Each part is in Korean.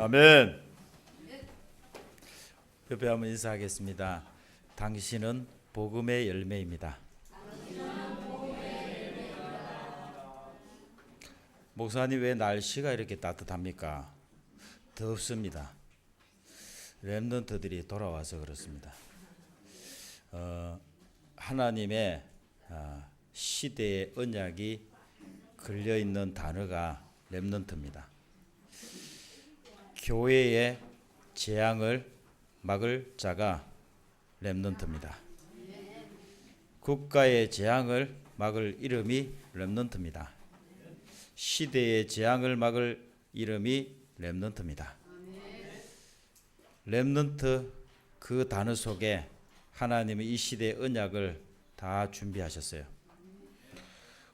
아멘. 옆에 한번 인사하겠습니다. 당신은 복음의 열매입니다. 목사님, 왜 날씨가 이렇게 따뜻합니까? 덥습니다. 렘넌트들이 돌아와서 그렇습니다. 하나님의 시대의 언약이 걸려있는 단어가 렘넌트입니다. 교회의 재앙을 막을 자가 렘넌트입니다. 국가의 재앙을 막을 이름이 렘넌트입니다. 시대의 재앙을 막을 이름이 렘넌트입니다. 렘넌트 그 단어 속에 하나님은 이 시대의 언약을 다 준비하셨어요.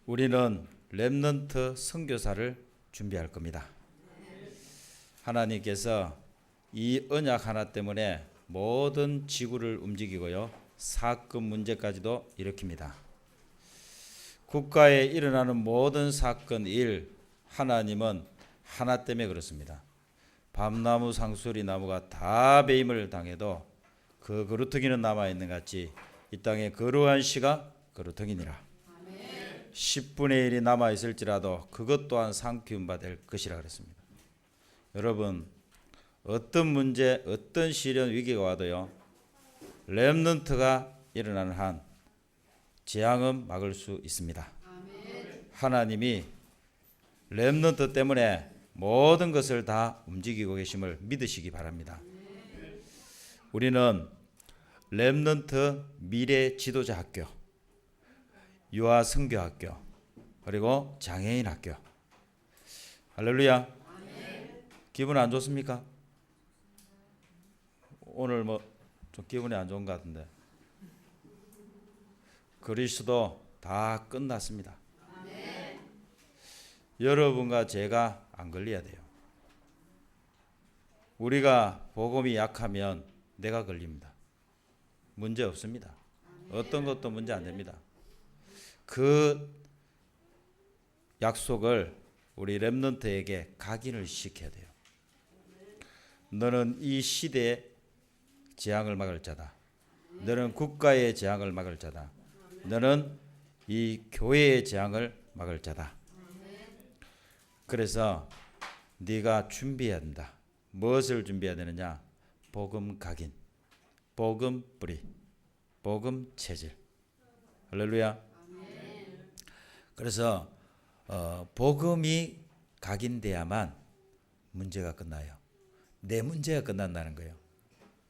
우리는 렘넌트 선교사를 준비할 겁니다. 하나님께서 이 언약 하나 때문에 모든 지구를 움직이고요, 사건 문제까지도 일으킵니다. 국가에 일어나는 모든 사건 일, 하나님은 하나 때문에 그렇습니다. 밤나무 상수리 나무가 다 배임을 당해도 그 그루터기는 남아있는 같이 이 땅에 거룩한 씨가 그루터기니라. 10분의 1이 남아있을지라도 그것 또한 상키움 받을 것이라 그랬습니다. 여러분, 어떤 문제, 어떤 시련, 위기가 와도요, 렘넌트가 일어나는 한 재앙은 막을 수 있습니다. 하나님이 렘넌트 때문에 모든 것을 다 움직이고 계심을 믿으시기 바랍니다. 우리는 렘넌트 미래 지도자 학교, 유아 선교 학교, 그리고 장애인 학교. 할렐루야. 기분 안 좋습니까? 오늘 좀 기분이 안 좋은 것 같은데. 그리스도 다 끝났습니다. 여러분과 제가 안 걸려야 돼요. 우리가 복음이 약하면 내가 걸립니다. 문제 없습니다. 어떤 것도 문제 안 됩니다. 그 약속을 우리 렘넌트에게 각인을 시켜야 돼요. 너는 이 시대의 재앙을 막을 자다. 너는 국가의 재앙을 막을 자다. 너는 이 교회의 재앙을 막을 자다. 그래서 네가 준비해야 된다. 무엇을 준비해야 되느냐? 복음 각인, 복음 뿌리, 복음 체질. 할렐루야. 그래서 복음이 각인돼야만 문제가 끝나요. 내 문제가 끝난다는 거예요.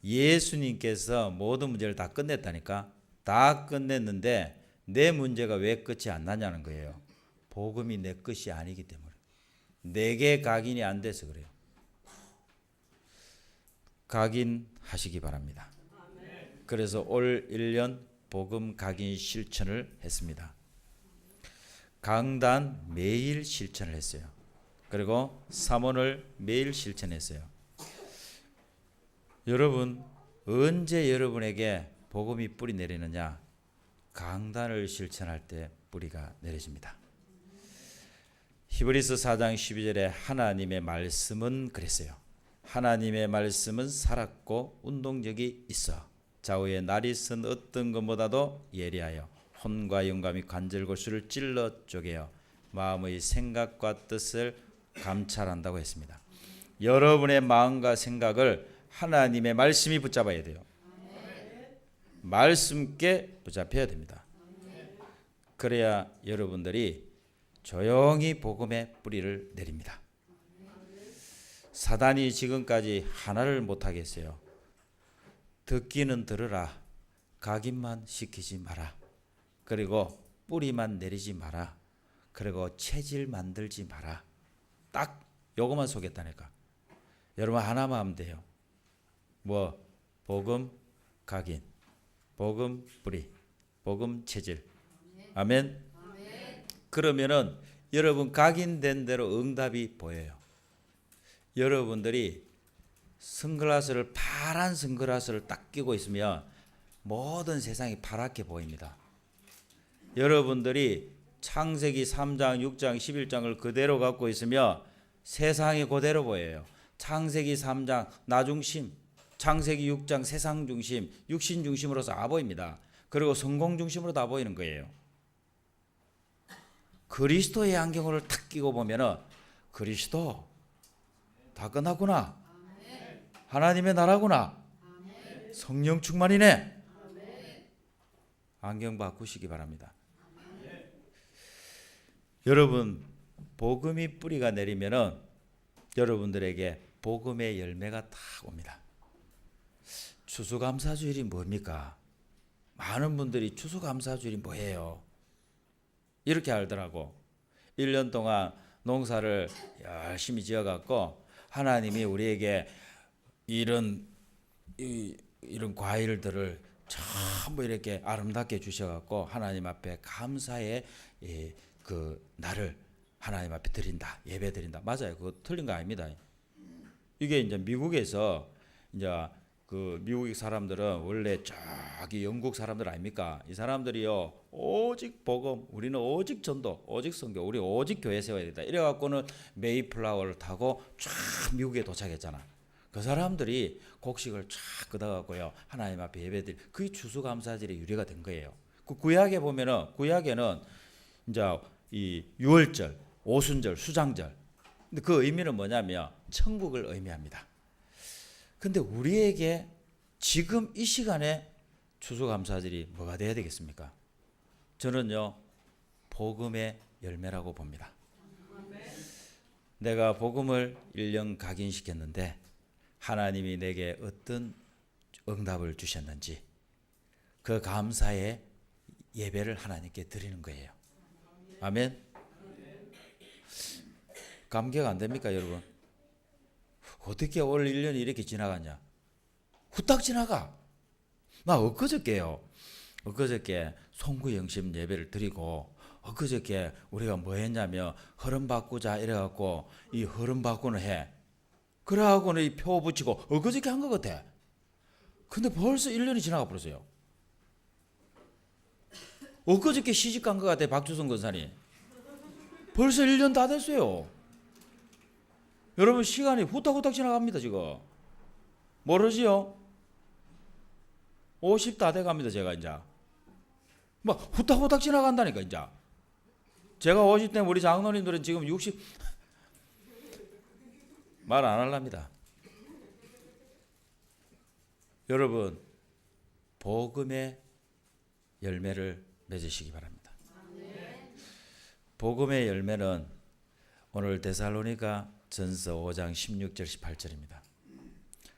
예수님께서 모든 문제를 다 끝냈다니까. 다 끝냈는데 내 문제가 왜 끝이 안 나냐는 거예요. 복음이 내 것이 아니기 때문에. 내게 각인이 안 돼서 그래요. 각인하시기 바랍니다. 그래서 올 1년 복음 각인 실천을 했습니다. 강단 매일 실천을 했어요. 그리고 삼원을 매일 실천했어요. 여러분, 언제 여러분에게 복음이 뿌리 내리느냐? 강단을 실천할 때 뿌리가 내려집니다. 히브리서 4장 12절에 하나님의 말씀은 그랬어요. 하나님의 말씀은 살았고 운동력이 있어 좌우의 날이 쓴 어떤 것보다도 예리하여 혼과 영감이 관절골수를 찔러 쪼개어 마음의 생각과 뜻을 감찰한다고 했습니다. 여러분의 마음과 생각을 하나님의 말씀이 붙잡아야 돼요. 말씀께 붙잡혀야 됩니다. 그래야 여러분들이 조용히 복음의 뿌리를 내립니다. 사단이 지금까지 하나를 못하게 했어요. 듣기는 들으라. 각인만 시키지 마라. 그리고 뿌리만 내리지 마라. 그리고 체질 만들지 마라. 딱 요것만 속였다니까. 여러분 하나만 하면 돼요. 복음 각인, 복음 뿌리, 복음 체질. 아멘. 그러면은 여러분 각인된 대로 응답이 보여요. 여러분들이 선글라스를 파란 선글라스를 딱 끼고 있으면 모든 세상이 파랗게 보입니다. 여러분들이 창세기 3장, 6장, 11장을 그대로 갖고 있으면 세상이 그대로 보여요. 창세기 3장 나 중심, 창세기 6장 세상 중심, 육신 중심으로서 다 보입니다. 그리고 성공 중심으로 다 보이는 거예요. 그리스도의 안경을 탁 끼고 보면은 그리스도 다 끝났구나. 하나님의 나라구나. 성령 충만이네. 안경 바꾸시기 바랍니다. 여러분, 복음이 뿌리가 내리면은 여러분들에게 복음의 열매가 다 옵니다. 추수감사주일이 뭡니까? 많은 분들이 추수감사주일이 뭐예요? 이렇게 알더라고. 1년 동안 농사를 열심히 지어갖고 하나님이 우리에게 이런 과일들을 전부 이렇게 아름답게 주셔갖고 하나님 앞에 감사의 그 날을 하나님 앞에 드린다, 예배 드린다. 맞아요. 그거 틀린 거 아닙니다. 이게 이제 미국에서 이제 그 미국 사람들은 원래 저기 영국 사람들 아닙니까? 이 사람들이요 오직 복음, 우리는 오직 전도, 오직 선교, 우리 오직 교회 세워야 된다. 이래갖고는 메이플라워를 타고 쫙 미국에 도착했잖아. 그 사람들이 곡식을 쫙 걷어갖고요 하나님 앞에 예배드리. 그게 추수감사절의 유래가 된 거예요. 그 구약에 보면은 구약에는 이제 이 유월절, 오순절, 수장절. 근데 그 의미는 뭐냐면 천국을 의미합니다. 근데 우리에게 지금 이 시간에 추수감사절이 뭐가 돼야 되겠습니까? 저는요 복음의 열매라고 봅니다. 내가 복음을 1년 각인시켰는데 하나님이 내게 어떤 응답을 주셨는지 그 감사의 예배를 하나님께 드리는 거예요. 아멘. 감격 안 됩니까 여러분? 어떻게 올 1년이 이렇게 지나갔냐? 후딱 지나가. 나 엊그저께요. 엊그저께 송구영심 예배를 드리고 엊그저께 우리가 뭐 했냐면 흐름 바꾸자 이래갖고 이 흐름 바꾸는 해. 그래갖고는 이 표 붙이고 엊그저께 한 것 같아. 근데 벌써 1년이 지나가 버렸어요. 엊그저께 시집 간 것 같아 박주성 권사님. 벌써 1년 다 됐어요. 여러분 시간이 후딱후딱 지나갑니다 지금. 모르지요? 50 다 돼갑니다 제가 이제. 막 후딱후딱 지나간다니까 이제. 제가 50 되면 우리 장로님들은 지금 60 말 안 할랍니다. 여러분 복음의 열매를 맺으시기 바랍니다. 복음의 열매는 오늘 데살로니가 전서 5장 16절 18절입니다.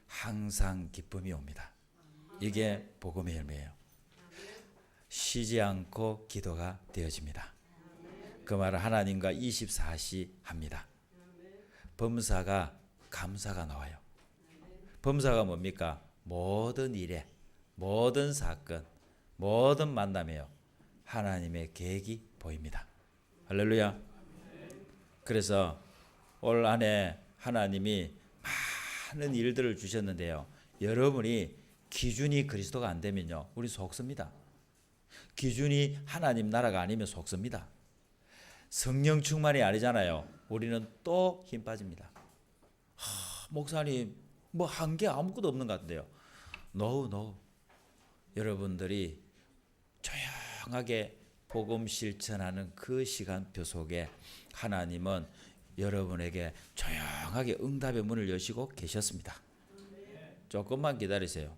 항상 기쁨이 옵니다. 이게 복음의 열매예요. 쉬지 않고 기도가 되어집니다. 그 말은 하나님과 24시 합니다. 범사가 감사가 나와요. 범사가 뭡니까? 모든 일에, 모든 사건, 모든 만남에요 하나님의 계획이 보입니다. 할렐루야. 그래서 올 한해 하나님이 많은 일들을 주셨는데요. 여러분이 기준이 그리스도가 안 되면요, 우리 속습니다. 기준이 하나님 나라가 아니면 속습니다. 성령 충만이 아니잖아요. 우리는 또 힘 빠집니다. 목사님 뭐 한 게 아무것도 없는 것 같은데요. No. 여러분들이 조용하게 복음 실천하는 그 시간표 속에 하나님은 여러분에게 조용하게 응답의 문을 여시고 계셨습니다. 조금만 기다리세요.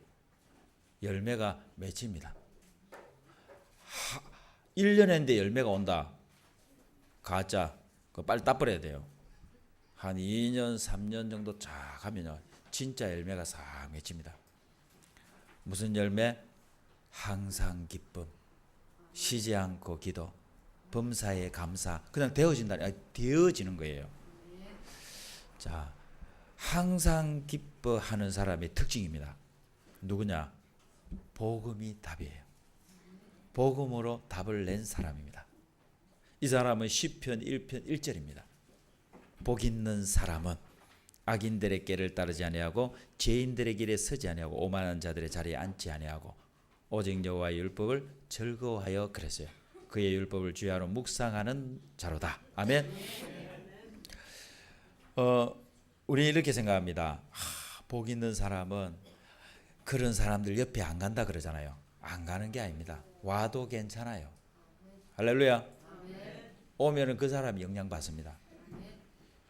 열매가 맺힙니다. 1년 했는데 열매가 온다. 가짜. 그거 빨리 따버려야 돼요. 한 2년, 3년 정도 쫙 하면요, 진짜 열매가 싹 맺힙니다. 무슨 열매? 항상 기쁨, 쉬지 않고 기도, 범사에 감사. 그냥 되어지는 거예요. 자, 항상 기뻐하는 사람의 특징입니다. 누구냐? 복음이 답이에요. 복음으로 답을 낸 사람입니다. 이 사람은 시편 1편 1절입니다. 복 있는 사람은 악인들의 길을 따르지 아니하고 죄인들의 길에 서지 아니하고 오만한 자들의 자리에 앉지 아니하고 오직 여호와의 율법을 즐거워하여 그랬어요. 그의 율법을 주야로 묵상하는 자로다. 아멘. 우리 이렇게 생각합니다. 복 있는 사람은 그런 사람들 옆에 안 간다 그러잖아요. 안 가는 게 아닙니다. 와도 괜찮아요. 할렐루야. 오면은 그 사람이 영향받습니다.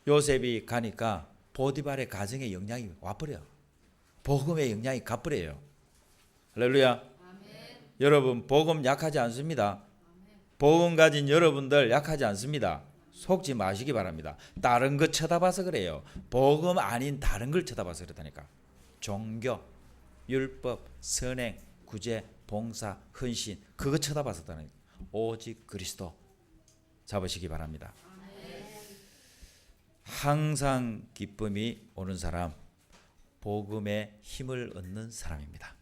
요셉이 가니까 보디발의 가정에 영향이 와버려. 복음의 영향이 가버려요. 할렐루야. 여러분 복음 약하지 않습니다. 복음 가진 여러분들 약하지 않습니다. 속지 마시기 바랍니다. 다른 거 쳐다봐서 그래요. 복음 아닌 다른 걸 쳐다봐서 그렇다니까. 종교, 율법, 선행, 구제, 봉사, 헌신 그거 쳐다봐서 그렇다니까. 오직 그리스도 잡으시기 바랍니다. 항상 기쁨이 오는 사람, 복음의 힘을 얻는 사람입니다.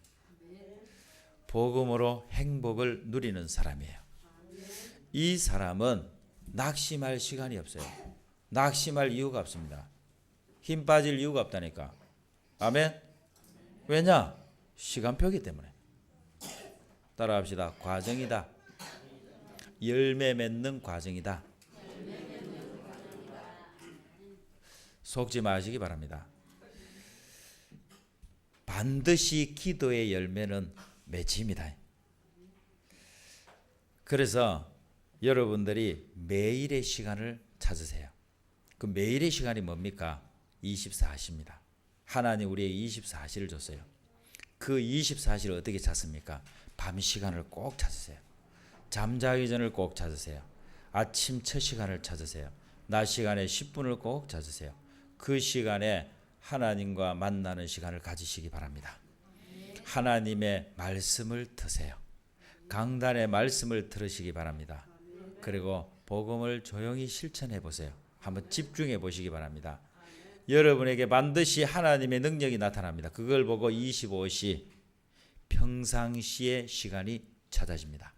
복음으로 행복을 누리는 사람이에요. 이 사람은 낙심할 시간이 없어요. 낙심할 이유가 없습니다. 힘 빠질 이유가 없다니까. 아멘. 왜냐? 시간표기 때문에. 따라합시다. 과정이다. 열매 맺는 과정이다. 속지 마시기 바랍니다. 반드시 기도의 열매는 맺힙니다. 그래서 여러분들이 매일의 시간을 찾으세요. 그 매일의 시간이 뭡니까? 24시입니다. 하나님 우리에게 24시를 줬어요. 그 24시를 어떻게 찾습니까? 밤 시간을 꼭 찾으세요. 잠자기 전을 꼭 찾으세요. 아침 첫 시간을 찾으세요. 낮 시간에 10분을 꼭 찾으세요. 그 시간에 하나님과 만나는 시간을 가지시기 바랍니다. 하나님의 말씀을 드세요. 강단의 말씀을 들으시기 바랍니다. 그리고 복음을 조용히 실천해 보세요. 한번 집중해 보시기 바랍니다. 여러분에게 반드시 하나님의 능력이 나타납니다. 그걸 보고 25시 평상시의 시간이 찾아집니다.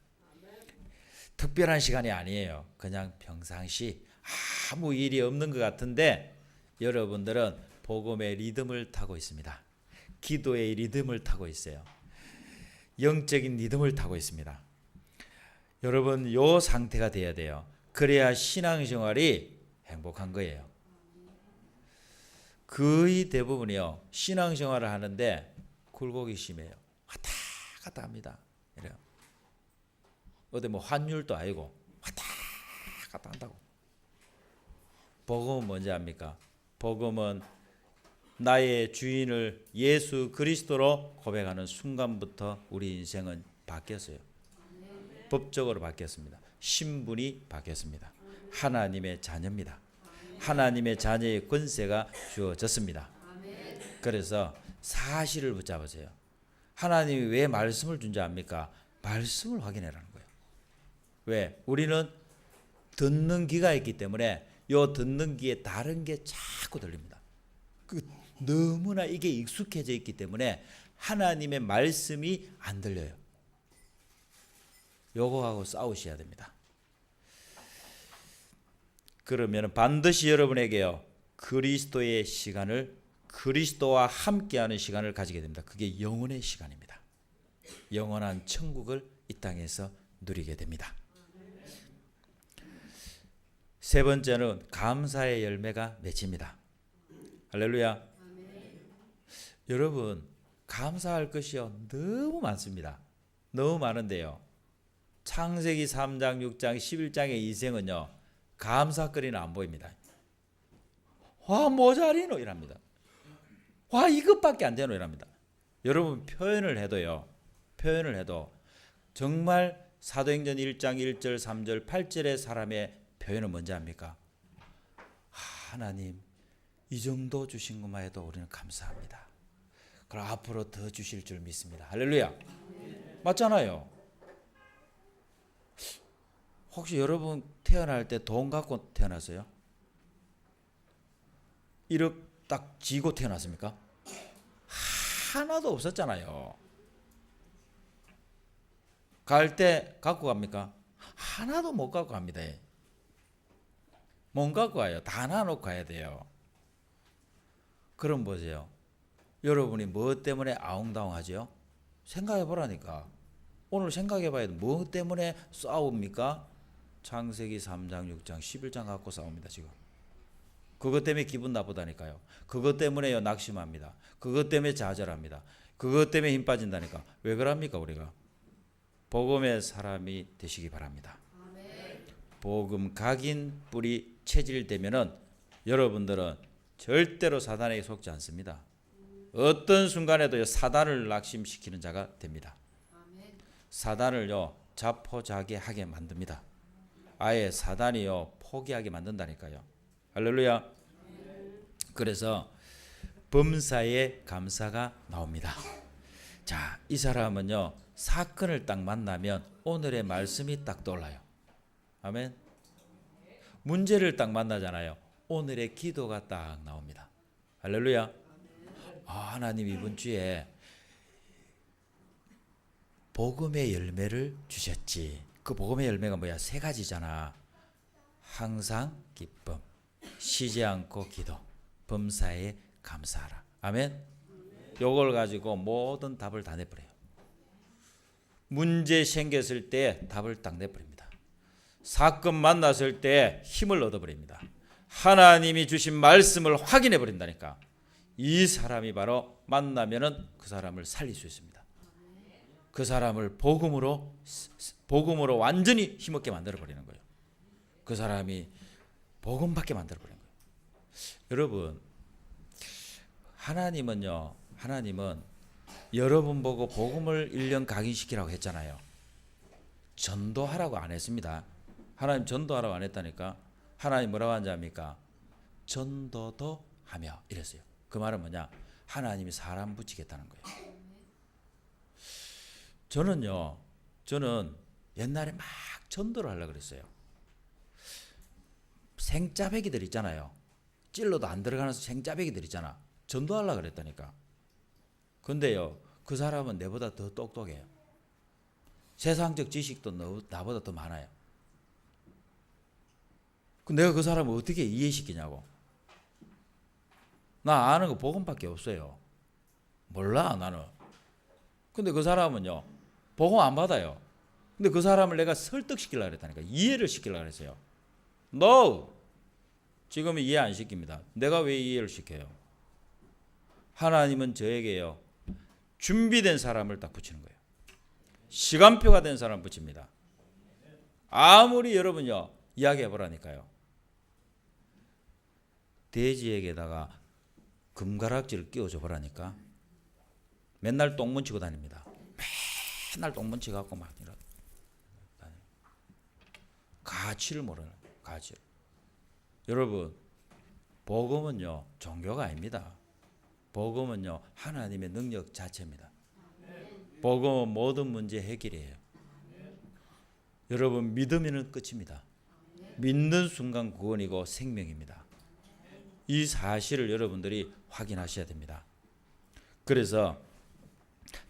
특별한 시간이 아니에요. 그냥 평상시 아무 일이 없는 것 같은데 여러분들은 복음의 리듬을 타고 있습니다. 기도의 리듬을 타고 있어요. 영적인 리듬을 타고 있습니다. 여러분 요 상태가 돼야 돼요. 그래야 신앙생활이 행복한 거예요. 거의 대부분이요. 신앙생활을 하는데 굴곡이 심해요. 왔다 갔다 합니다. 이래요. 어디 뭐 환율도 아니고 왔다 갔다 한다고. 복음은 뭔지 압니까? 복음은 나의 주인을 예수 그리스도로 고백하는 순간부터 우리 인생은 바뀌었어요. 법적으로 바뀌었습니다. 신분이 바뀌었습니다. 하나님의 자녀입니다. 하나님의 자녀의 권세가 주어졌습니다. 그래서 사실을 붙잡으세요. 하나님이 왜 말씀을 준지 압니까? 말씀을 확인해라는 거예요. 왜? 우리는 듣는 귀가 있기 때문에 요 듣는 귀에 다른 게 자꾸 들립니다. 너무나 이게 익숙해져 있기 때문에 하나님의 말씀이 안 들려요. 요거하고 싸우셔야 됩니다. 그러면 반드시 여러분에게요 그리스도의 시간을 그리스도와 함께하는 시간을 가지게 됩니다. 그게 영원의 시간입니다. 영원한 천국을 이 땅에서 누리게 됩니다. 세 번째는 감사의 열매가 맺힙니다. 할렐루야. 여러분 감사할 것이요 너무 많습니다. 너무 많은데요. 창세기 3장, 6장, 11장의 인생은요 감사거리는 안 보입니다. 와 모자리노 이랍니다. 와 이것밖에 안 되노 이랍니다. 여러분 표현을 해도 정말 사도행전 1장 1절 3절 8절의 사람의 표현은 뭔지 압니까? 하나님 이 정도 주신 것만 해도 우리는 감사합니다. 그럼 앞으로 더 주실 줄 믿습니다. 할렐루야. 맞잖아요. 혹시 여러분 태어날 때 돈 갖고 태어났어요? 1억 딱 쥐고 태어났습니까? 하나도 없었잖아요. 갈 때 갖고 갑니까? 하나도 못 갖고 갑니다. 못 갖고 가요. 다 놔놓고 가야 돼요. 그럼 보세요. 여러분이 뭐 때문에 아웅다웅하죠? 생각해 보라니까. 오늘 생각해 봐야 돼. 뭐 때문에 싸웁니까? 창세기 3장, 6장, 11장 갖고 싸웁니다. 지금. 그것 때문에 기분 나쁘다니까요. 그것 때문에 낙심합니다. 그것 때문에 좌절합니다. 그것 때문에 힘 빠진다니까. 왜 그럽니까 우리가? 복음의 사람이 되시기 바랍니다. 복음 각인 뿌리 체질되면은 여러분들은 절대로 사단에게 속지 않습니다. 어떤 순간에도 사단을 낙심시키는 자가 됩니다. 사단을요 자포자기하게 만듭니다. 아예 사단이요 포기하게 만든다니까요. 할렐루야. 그래서 범사에 감사가 나옵니다. 자, 이 사람은요 사건을 딱 만나면 오늘의 말씀이 딱 떠올라요. 아멘. 문제를 딱 만나잖아요. 오늘의 기도가 딱 나옵니다. 할렐루야. 하나님 이번 주에 복음의 열매를 주셨지. 그 복음의 열매가 뭐야? 세 가지잖아. 항상 기쁨, 쉬지 않고 기도, 범사에 감사하라. 아멘. 요걸 가지고 모든 답을 다 내버려요. 문제 생겼을 때 답을 딱 내버립니다. 사건 만났을 때 힘을 얻어버립니다. 하나님이 주신 말씀을 확인해 버린다니까. 이 사람이 바로 만나면은 그 사람을 살릴 수 있습니다. 그 사람을 복음으로 완전히 힘없게 만들어 버리는 거예요. 그 사람이 복음밖에 만들어 버리는 거예요. 여러분, 하나님은 여러분 보고 복음을 1년 각인시키라고 했잖아요. 전도하라고 안 했습니다. 하나님 전도하라고 안 했다니까. 하나님 뭐라고 하는지 압니까? 전도도 하며 이랬어요. 그 말은 뭐냐? 하나님이 사람 붙이겠다는 거예요. 저는 옛날에 막 전도를 하려고 그랬어요. 생짜배기들 있잖아요. 찔러도 안 들어가는 생짜배기들 있잖아. 전도하려고 그랬다니까. 근데요, 그 사람은 내보다 더 똑똑해요. 세상적 지식도 나보다 더 많아요. 내가 그 사람을 어떻게 이해시키냐고. 나 아는 거 복음밖에 없어요. 몰라 나는. 근데 그 사람은요 복음 안 받아요. 근데 그 사람을 내가 설득시키려고 그랬다니까. 이해를 시키려고 그랬어요. No! 지금은 이해 안 시킵니다. 내가 왜 이해를 시켜요? 하나님은 저에게요 준비된 사람을 딱 붙이는 거예요. 시간표가 된 사람 붙입니다. 아무리 여러분요 이야기해 보라니까요. 돼지에게다가 금가락지를 끼워줘 보라니까. 맨날 똥문 치고 다닙니다. 맨날 똥문 치갖고 막 이런 가치를 모르는 가치를. 여러분, 복음은요 종교가 아닙니다. 복음은요 하나님의 능력 자체입니다. 복음은 모든 문제 해결이에요. 여러분 믿으면 끝입니다. 믿는 순간 구원이고 생명입니다. 이 사실을 여러분들이 확인하셔야 됩니다. 그래서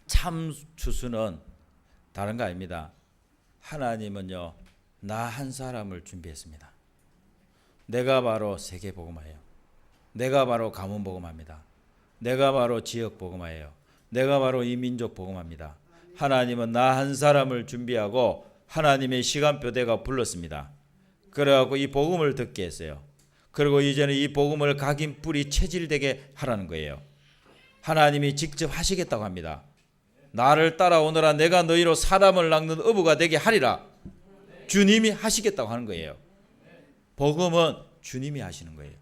참 추수는 다른 거 아닙니다. 하나님은요 나 한 사람을 준비했습니다. 내가 바로 세계복음화예요. 내가 바로 가문복음화입니다. 내가 바로 지역복음화예요. 내가 바로 이 민족복음화입니다. 하나님은 나 한 사람을 준비하고 하나님의 시간표대가 불렀습니다. 그래갖고 이 복음을 듣게 했어요. 그리고 이제는 이 복음을 각인 뿌리 체질되게 하라는 거예요. 하나님이 직접 하시겠다고 합니다. 나를 따라오너라 내가 너희로 사람을 낚는 어부가 되게 하리라. 주님이 하시겠다고 하는 거예요. 복음은 주님이 하시는 거예요.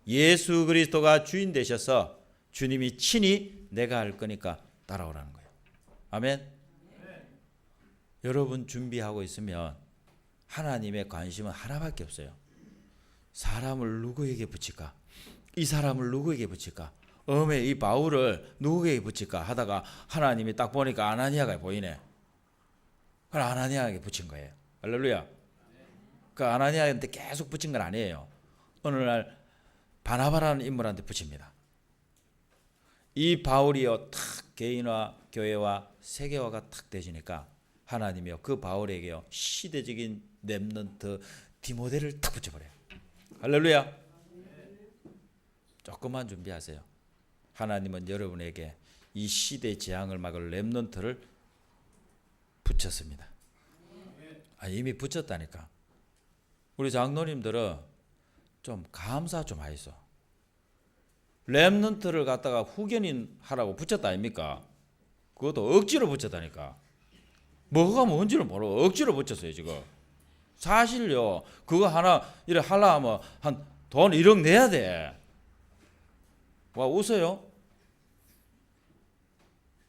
예수 그리스도가 주인 되셔서 주님이 친히 내가 할 거니까 따라오라는 거예요. 아멘. 여러분 준비하고 있으면 하나님의 관심은 하나밖에 없어요. 사람을 누구에게 붙일까? 이 사람을 누구에게 붙일까? 이 바울을 누구에게 붙일까 하다가 하나님이 딱 보니까 아나니아가 보이네. 그걸 아나니아에게 붙인 거예요. 할렐루야. 그 아나니아한테 계속 붙인 건 아니에요. 어느 날 바나바라는 인물한테 붙입니다. 이 바울이요 탁 개인화 교회와 세계화가 탁 되시니까 하나님이요 그 바울에게요 시대적인 렘넌트 디모데를 탁 붙여버려요. 할렐루야. 조금만 준비하세요. 하나님은 여러분에게 이 시대 재앙을 막을 렘넌트를 붙였습니다. 이미 붙였다니까. 우리 장로님들은 좀 감사 좀 하이소. 렘넌트를 갖다가 후견인 하라고 붙였다 아닙니까? 그것도 억지로 붙였다니까. 뭐가 뭔지를 모르고 억지로 붙였어요 지금. 사실요 그거 하나 이래 하려 하면 한 돈 1억 내야 돼. 와 웃어요?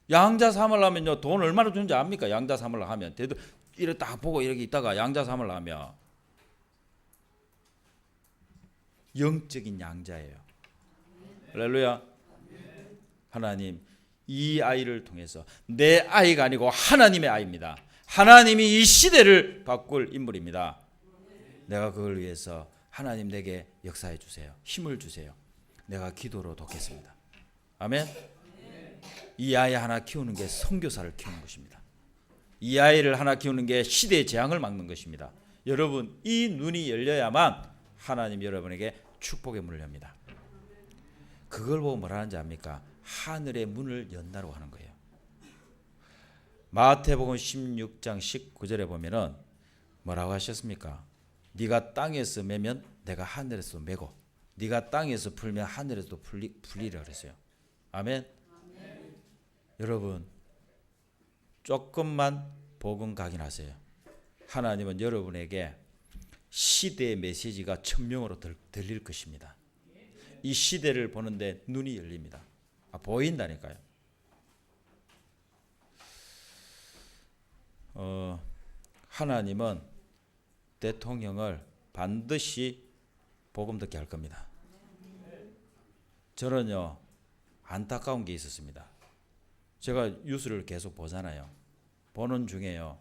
양자 삼으려면요 돈 얼마나 주는지 압니까? 양자 삼으려 하면 대도 이래 딱 보고 이렇게 있다가 양자 삼으려 하면 영적인 양자예요. 할렐루야. 하나님 이 아이를 통해서 내 아이가 아니고 하나님의 아이입니다. 하나님이 이 시대를 바꿀 인물입니다. 내가 그걸 위해서 하나님 내게 역사해 주세요. 힘을 주세요. 내가 기도로 돕겠습니다. 아멘. 이 아이 하나 키우는 게 선교사를 키우는 것입니다. 이 아이를 하나 키우는 게 시대의 재앙을 막는 것입니다. 여러분 이 눈이 열려야만 하나님 여러분에게 축복의 문을 엽니다. 그걸 보고 뭐라 하는지 압니까? 하늘의 문을 연다고 하는 거예요. 마태복음 16장 19절에 보면은 뭐라고 하셨습니까? 네가 땅에서 매면 내가 하늘에서 매고 네가 땅에서 풀면 하늘에서도 풀리라 그랬어요. 아멘. 여러분 조금만 복음 각인하세요. 하나님은 여러분에게 시대의 메시지가 천명으로 들릴 것입니다. 이 시대를 보는데 눈이 열립니다. 보인다니까요. 하나님은 대통령을 반드시 복음 듣게 할 겁니다. 저는요 안타까운 게 있었습니다. 제가 뉴스를 계속 보잖아요. 보는 중에요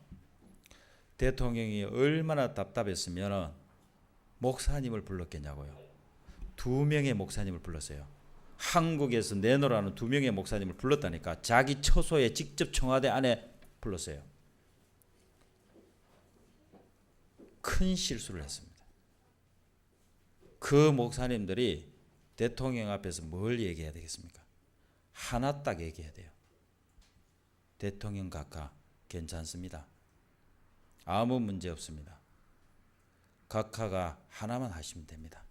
대통령이 얼마나 답답했으면 목사님을 불렀겠냐고요. 2명의 목사님을 불렀어요. 한국에서 내놓으라는 2명의 목사님을 불렀다니까. 자기 처소에 직접 청와대 안에 불렀어요. 큰 실수를 했습니다. 그 목사님들이 대통령 앞에서 뭘 얘기해야 되겠습니까? 하나 딱 얘기해야 돼요. 대통령 각하 괜찮습니다. 아무 문제 없습니다. 각하가 하나만 하시면 됩니다.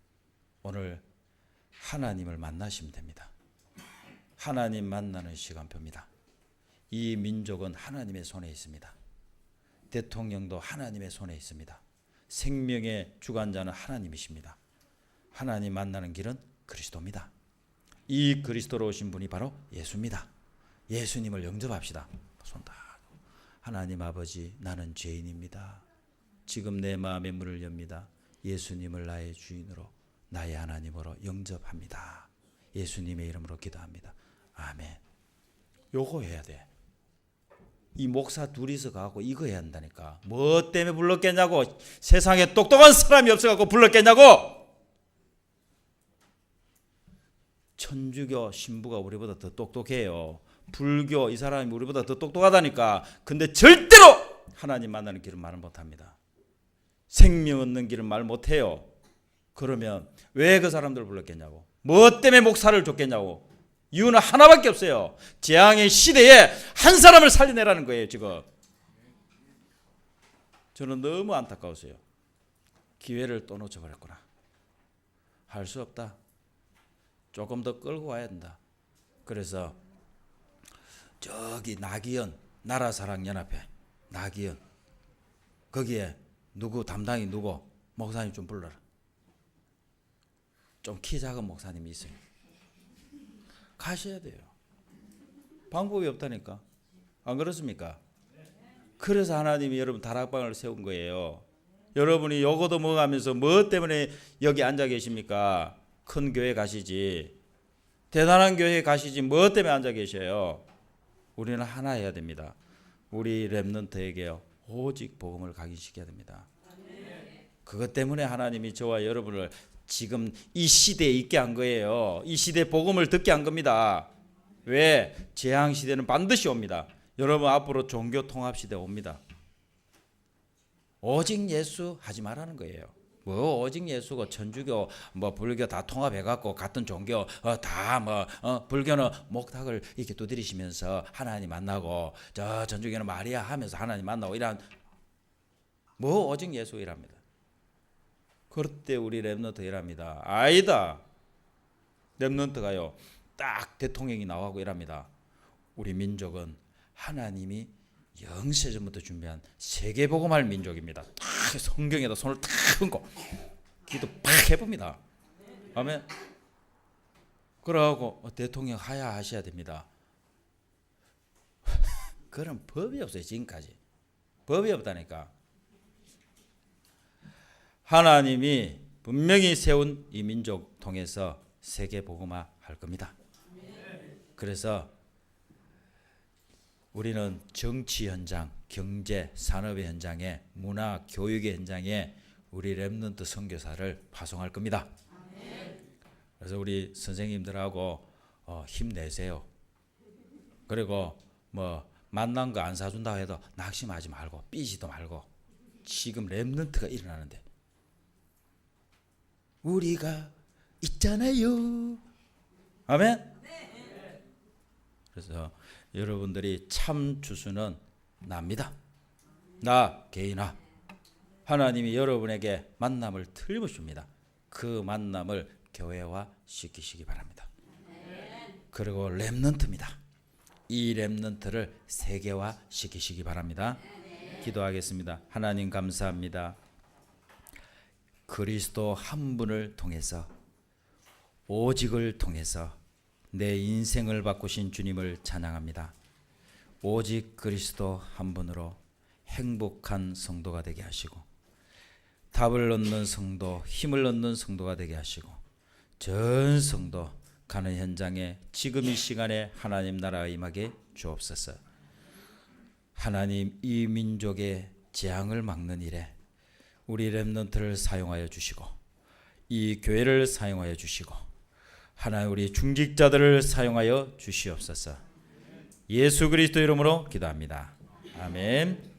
오늘 하나님을 만나시면 됩니다. 하나님 만나는 시간표입니다. 이 민족은 하나님의 손에 있습니다. 대통령도 하나님의 손에 있습니다. 생명의 주관자는 하나님이십니다. 하나님 만나는 길은 그리스도입니다. 이 그리스도로 오신 분이 바로 예수입니다. 예수님을 영접합시다. 손 다. 하나님 아버지 나는 죄인입니다. 지금 내 마음의 문을 엽니다. 예수님을 나의 주인으로 나의 하나님으로 영접합니다. 예수님의 이름으로 기도합니다. 아멘. 요거 해야 돼. 이 목사 둘이서 가고 이거 해야 한다니까. 뭐 때문에 불렀겠냐고. 세상에 똑똑한 사람이 없어갖고 불렀겠냐고. 천주교 신부가 우리보다 더 똑똑해요. 불교 이 사람이 우리보다 더 똑똑하다니까. 근데 절대로 하나님 만나는 길은 말 못합니다. 생명 얻는 길은 말 못해요. 그러면 왜 그 사람들을 불렀겠냐고. 뭐 때문에 목사를 줬겠냐고. 이유는 하나밖에 없어요. 재앙의 시대에 한 사람을 살려내라는 거예요. 지금 저는 너무 안타까웠어요. 기회를 또 놓쳐버렸구나. 할 수 없다. 조금 더 끌고 와야 된다. 그래서 저기 나기현 나라사랑연합회 나기현 거기에 누구 담당이 누구 목사님 좀 불러라. 좀 키 작은 목사님이 있어요. 가셔야 돼요. 방법이 없다니까. 안 그렇습니까? 그래서 하나님이 여러분 다락방을 세운 거예요. 여러분이 요거도 먹으면서 뭐 때문에 여기 앉아 계십니까? 큰 교회 가시지. 대단한 교회 가시지 뭐 때문에 앉아 계셔요? 우리는 하나 해야 됩니다. 우리 렘넌트에게요. 오직 복음을 각인시켜야 됩니다. 그것 때문에 하나님이 저와 여러분을 지금 이 시대에 있게 한 거예요. 이 시대 복음을 듣게 한 겁니다. 왜? 재앙 시대는 반드시 옵니다. 여러분 앞으로 종교 통합 시대 옵니다. 오직 예수 하지 말라는 거예요. 뭐 오직 예수고 천주교 뭐 불교 다 통합해 갖고 같은 종교 다 뭐 불교는 목탁을 이렇게 두드리시면서 하나님 만나고 저 천주교는 마리아 하면서 하나님 만나고 이런 뭐 오직 예수 이랍니다. 그때 우리 렘넌트 이랍니다. 아니다. 렘넌트가요 딱 대통령이 나오고 이랍니다. 우리 민족은 하나님이 영세전부터 준비한 세계복음할 민족입니다. 딱 성경에다 손을 탁 얹고 기도 팍 해봅니다. 아멘. 그러고 대통령 하야하셔야 됩니다. 그런 법이 없어요. 지금까지 법이 없다니까. 하나님이 분명히 세운 이 민족 통해서 세계복음화 할 겁니다. 그래서 우리는 정치 현장, 경제, 산업의 현장에, 문화, 교육의 현장에 우리 렘넌트 선교사를 파송할 겁니다. 그래서 우리 선생님들하고 힘내세요. 그리고 뭐 만난 거 안 사준다고 해도 낙심하지 말고 삐지도 말고. 지금 렘넌트가 일어나는데 우리가 있잖아요. 아멘. 그래서 여러분들이 참 주수는 납니다. 나 개인아. 하나님이 여러분에게 만남을 틀고 줍니다. 그 만남을 교회화 시키시기 바랍니다. 그리고 렘넌트입니다. 이 렘넌트를 세계화 시키시기 바랍니다. 기도하겠습니다. 하나님 감사합니다. 그리스도 한 분을 통해서, 오직을 통해서 내 인생을 바꾸신 주님을 찬양합니다. 오직 그리스도 한 분으로 행복한 성도가 되게 하시고, 답을 얻는 성도, 힘을 얻는 성도가 되게 하시고, 전 성도 가는 현장에 지금 이 시간에 하나님 나라가 임하게 주옵소서. 하나님, 이 민족의 재앙을 막는 일에 우리 렘넌트를 사용하여 주시고, 이 교회를 사용하여 주시고, 하나님 우리 중직자들을 사용하여 주시옵소서. 예수 그리스도 이름으로 기도합니다. 아멘.